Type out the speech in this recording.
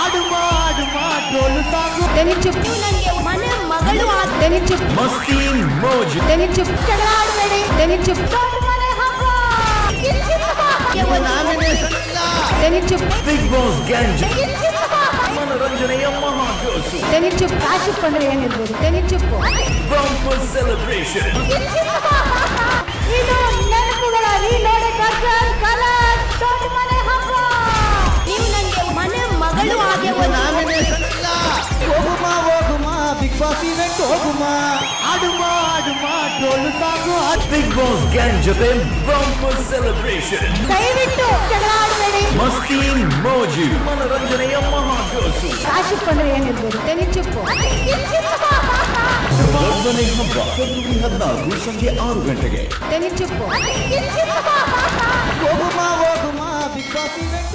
ಆಡುಮಾ ಆಡುಮಾ ಡೋಲು ಸಾಂಗು ಚುಪ್ಪು ನನಗೆ ಮನೆ ಮಗಳು ಆದ್ದನಿ ಚುಪ್ಪು ಮಸ್ತಿ ಮೋಜು ಚುಪ್ಪು ಜಗಳಾಡಬೇಡಿ ಚುಪ್ಪು ಮನೆ ಹಬ್ಬ ನಾಮಿನೇಷನ್ ಇಲ್ಲ ಚುಪ್ಪು ಬಿಗ್ ಬಾಸ್ ಗ್ಯಾಂಗ್ ಮನೋರಂಜನೆಯ ಮಹಾಜೋಸು ಚುಪ್ಪು ಕಾಶಿಪ್ ಅಂದ್ರೆ ಏನಿರ್ಬೋದು ಚುಪ್ಪು ಬಂಪರ್ ಸೆಲೆಬ್ರೇಷನ್ ಇದು ನೆನಪುಗಳ ನೀನೋಡ ಕಲರ್ ದೊಡ್ಡ ಮನೆ ಹಬ್ಬ ನೀವು ನನಗೆ ಮನೆ ಮಗಳು ಆಗಿ ನಾಮಿನೇಷನ್ ಇಲ್ಲ ಹೋಗುಮಾ ಬಿಗ್ ಬಾಸ್ ಇವೆಂಟ್ ಹೋಗುಮಾ ಆಡುಮಾ ಆಡುಮಾ ಡೋಲು ಸಾಂಗು ಬಿಗ್ ಬಾಸ್ ಗ್ಯಾಂಗ್ ಜೊತೆ ಬಂಪರ್ ಸೆಲೆಬ್ರೇಷನ್ ದಯವಿಟ್ಟು ಜಗಳಾಡಬೇಡಿ ಮಸ್ತಿ ಮೋಜು ಮನೋರಂಜನೆಯ ಮಹಾಜೋಸು ಕಾಶಿಪ್ ಅಂದ್ರೆ ಏನಿರ್ಬೋದು ಚುಪ್ಪು ದೊಡ್ಡಮನೆ ಹಬ್ಬ ಫೆಬ್ರವರಿ 14 ಸಂಜೆ 6 ಗಂಟೆಗೆ ಚುಪ್ಪು ಹೋಗುಮಾ ಬಿಗ್ ಬಾಸ್ ಇವೆಂಟ್